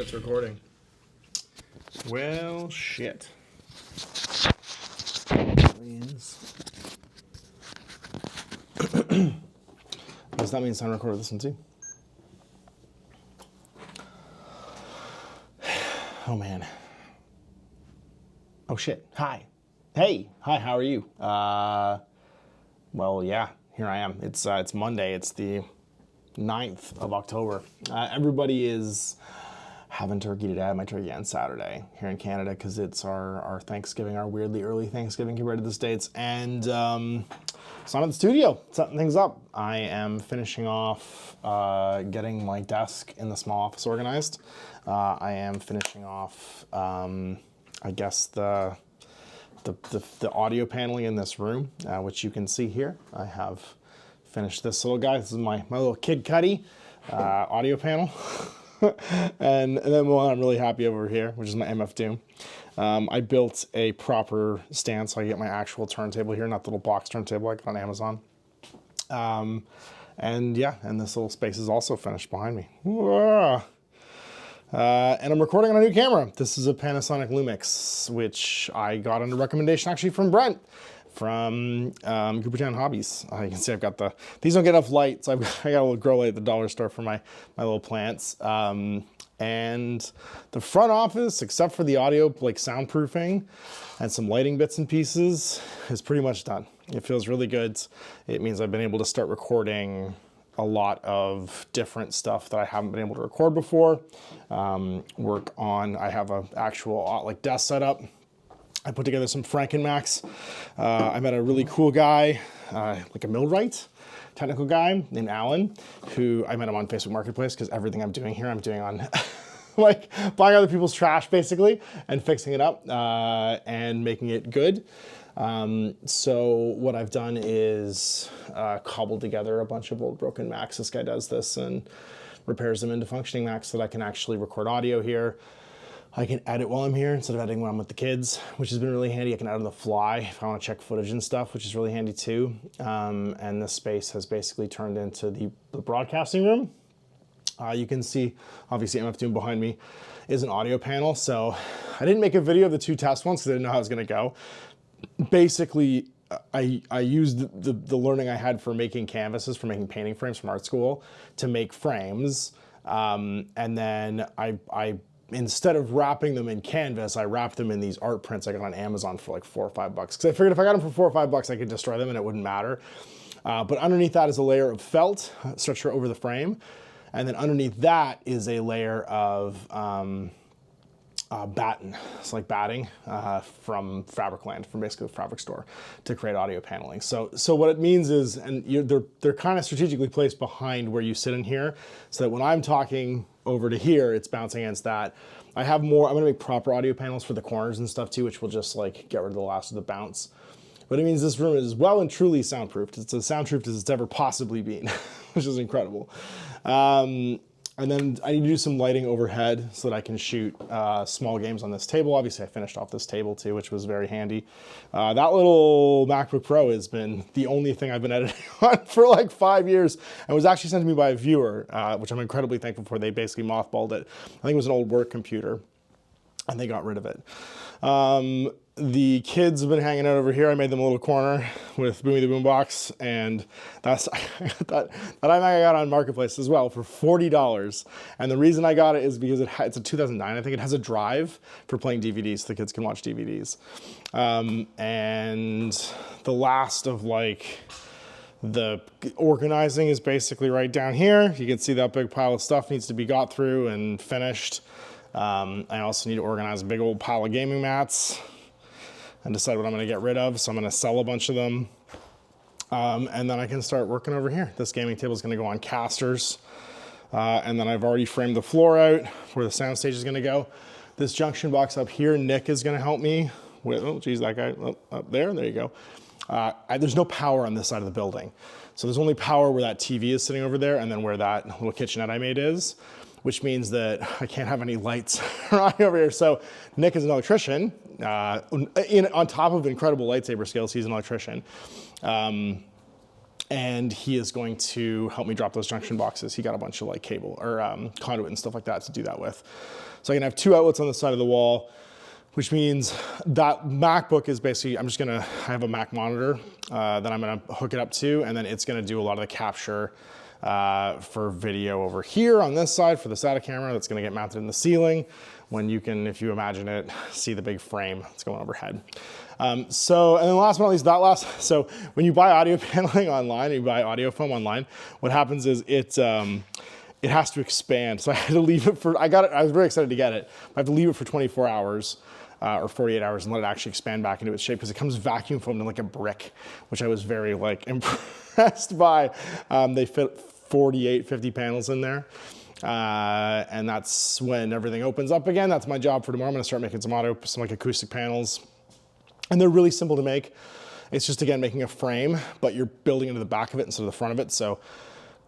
it's recording. Well, shit. Does that mean sound recorded this one too? Oh man. Oh shit. Hi. Hey. Hi, how are you? Well, yeah, here I am. It's Monday. It's the 9th of October. Everybody is having turkey today. I had my turkey on Saturday here in Canada because it's our Thanksgiving, our weirdly early Thanksgiving compared to the States. And so I'm at the studio, setting things up. I am finishing off getting my desk in the small office organized. I am finishing off, I guess, the audio paneling in this room, which you can see here. I have finished this little guy. This is my little Kid Cudi audio panel. and then one I'm really happy over here, which is my MF Doom. I built a proper stand so I get my actual turntable here, not the little box turntable I got on Amazon. And yeah, and this little space is also finished behind me. And I'm recording on a new camera. This is a Panasonic Lumix, which I got under recommendation actually from Brent from Coopertown Hobbies. You can see I've got these don't get enough light, so I got a little grow light at the dollar store for my little plants. And the front office, except for the audio, like soundproofing and some lighting bits and pieces, is pretty much done. It feels really good. It means I've been able to start recording a lot of different stuff that I haven't been able to record before. I have an actual like desk setup. I put together some Frankenmax. I met a really cool guy, like a millwright technical guy named Alan, who I met him on Facebook Marketplace because everything I'm doing here, I'm doing on like buying other people's trash basically and fixing it up and making it good. So what I've done is cobbled together a bunch of old broken Macs. This guy does this and repairs them into functioning Macs so that I can actually record audio here. I can edit while I'm here instead of editing when I'm with the kids, which has been really handy. I can edit on the fly if I want to check footage and stuff, which is really handy too. And this space has basically turned into the broadcasting room. You can see, obviously, MF Doom behind me is an audio panel. So I didn't make a video of the two test ones because I didn't know how it was going to go. Basically, I used the learning I had for making canvases, for making painting frames from art school to make frames. And then I instead of wrapping them in canvas, I wrapped them in these art prints I got on Amazon for like $4 or $5. Because I figured if I got them for $4 or $5, I could destroy them and it wouldn't matter. But underneath that is a layer of felt, stretched over the frame. And then underneath that is a layer of batten. It's like batting from Fabricland, from basically a fabric store, to create audio paneling. So what it means is, and they're kind of strategically placed behind where you sit in here, so that when I'm talking over to here, it's bouncing against that. I have more. I'm gonna make proper audio panels for the corners and stuff too, which will just like get rid of the last of the bounce. But it means this room is well and truly soundproofed. It's as soundproofed as it's ever possibly been, which is incredible. And then I need to do some lighting overhead so that I can shoot small games on this table. Obviously, I finished off this table too, which was very handy. That little MacBook Pro has been the only thing I've been editing on for like 5 years, and was actually sent to me by a viewer, which I'm incredibly thankful for. They basically mothballed it. I think it was an old work computer, and they got rid of it. The kids have been hanging out over here. I made them a little corner with Boomy the Boombox, and that iMac I got on Marketplace as well for $40. And the reason I got it is because it's a 2009. I think it has a drive for playing DVDs, so the kids can watch DVDs. And the last of like the organizing is basically right down here. You can see that big pile of stuff needs to be got through and finished. I also need to organize a big old pile of gaming mats and decide what I'm gonna get rid of. So I'm gonna sell a bunch of them. And then I can start working over here. This gaming table is gonna go on casters. And then I've already framed the floor out where the sound stage is gonna go. This junction box up here, Nick is gonna help me with, oh geez, that guy up there you go. There's no power on this side of the building. So there's only power where that TV is sitting over there and then where that little kitchenette I made is, which means that I can't have any lights right over here. So Nick is an electrician. On top of incredible lightsaber skills, he's an electrician. and he is going to help me drop those junction boxes. He got a bunch of like cable or conduit and stuff like that to do that with. So I can have 2 outlets on the side of the wall, which means that MacBook is basically, I have a Mac monitor that I'm gonna hook it up to, and then it's gonna do a lot of the capture for video over here on this side for the SATA camera that's gonna get mounted in the ceiling when you can, if you imagine it, see the big frame that's going overhead. And then last but not least, so when you buy audio paneling online, you buy audio foam online, what happens is it has to expand. So I had to leave it for, I was very excited to get it. I have to leave it for 24 hours or 48 hours and let it actually expand back into its shape because it comes vacuum foamed in like a brick, which I was very like impressed by. They fit 48, 50 panels in there. And that's when everything opens up again. That's my job for tomorrow. I'm gonna start making some like acoustic panels. And they're really simple to make. It's just, again, making a frame, but you're building into the back of it instead of the front of it. So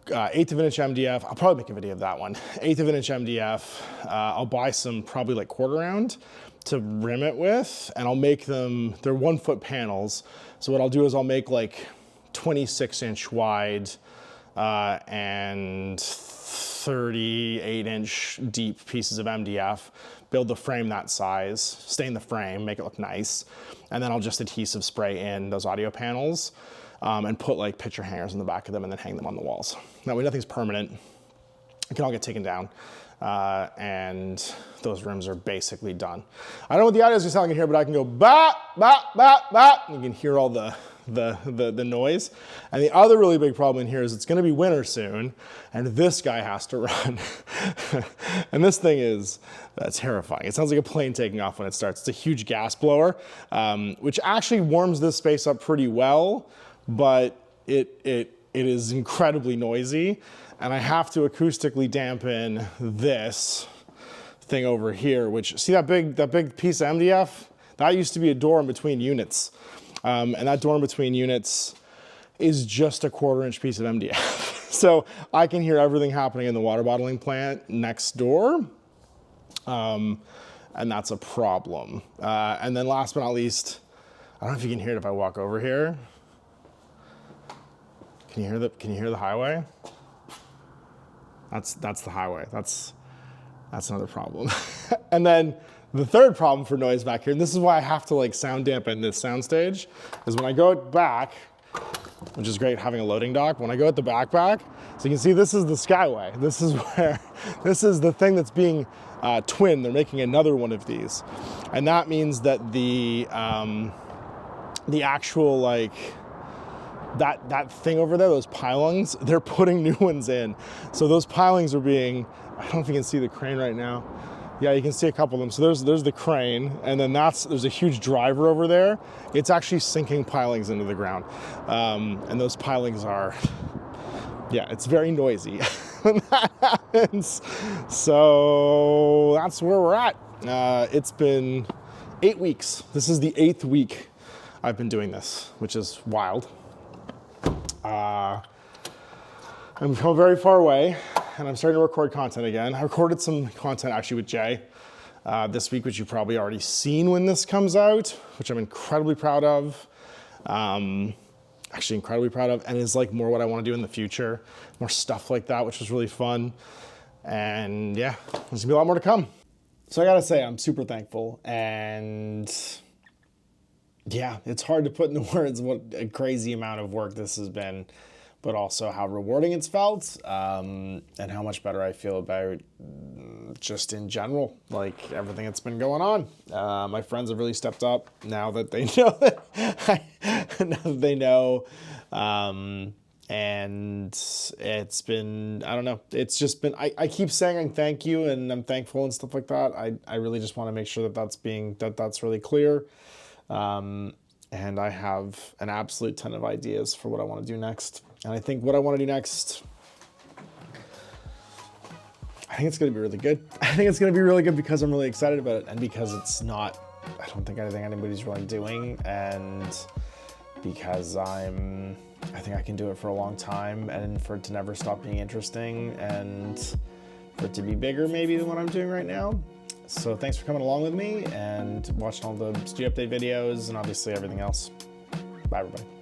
1/8 of an inch MDF, I'll probably make a video of that one. 1/8 of an inch MDF, I'll buy some probably like 1/4 round to rim it with, and I'll make them, they're 1 foot panels. So what I'll do is I'll make like 26-inch wide and 38-inch deep pieces of MDF, build the frame that size, stain the frame, make it look nice, and then I'll just adhesive spray in those audio panels and put like picture hangers in the back of them and then hang them on the walls. That way nothing's permanent. It can all get taken down and those rims are basically done. I don't know what the audio is sounding in here, but I can go bop, bop, bop, bop, and you can hear all the noise. And the other really big problem in here is it's gonna be winter soon, and this guy has to run. And this thing is terrifying. It sounds like a plane taking off when it starts. It's a huge gas blower, which actually warms this space up pretty well, but it is incredibly noisy, and I have to acoustically dampen this thing over here, which, see that big piece of MDF? That used to be a door in between units. And that door in between units is just a 1/4 inch piece of MDF. So I can hear everything happening in the water bottling plant next door. And that's a problem. And then last but not least, I don't know if you can hear it if I walk over here. Can you hear the highway? That's the highway. That's another problem. And then the third problem for noise back here, and this is why I have to like sound dampen this soundstage, is when I go back, which is great having a loading dock, when I go at the back, so you can see this is the Skyway. This is the thing that's being twinned. They're making another one of these. And that means that the actual like, that thing over there, those pilings, they're putting new ones in. So those pilings are being, I don't know if you can see the crane right now. Yeah, you can see a couple of them. So there's the crane, and then there's a huge driver over there. It's actually sinking pilings into the ground. And those pilings are, yeah, it's very noisy when that happens. So that's where we're at. It's been 8 weeks. This is the 8th week I've been doing this, which is wild. I'm very far away, and I'm starting to record content again. I recorded some content actually with Jay this week, which you've probably already seen when this comes out, which I'm incredibly proud of. Actually incredibly proud of, and is like more what I want to do in the future. More stuff like that, which was really fun. And yeah, there's gonna be a lot more to come. So I gotta say, I'm super thankful, and yeah, it's hard to put into words what a crazy amount of work this has been, but also how rewarding it's felt, and how much better I feel about just in general, like everything that's been going on. My friends have really stepped up now that they know and it's been, I don't know, it's just been, I keep saying thank you and I'm thankful and stuff like that. I really just want to make sure that that's really clear. And I have an absolute ton of ideas for what I want to do next. And I think what I want to do next, I think it's going to be really good. I think it's going to be really good because I'm really excited about it, and because it's not, I don't think anything anybody's really doing, and because I think I can do it for a long time, and for it to never stop being interesting, and for it to be bigger maybe than what I'm doing right now. So thanks for coming along with me and watching all the studio update videos and obviously everything else. Bye everybody.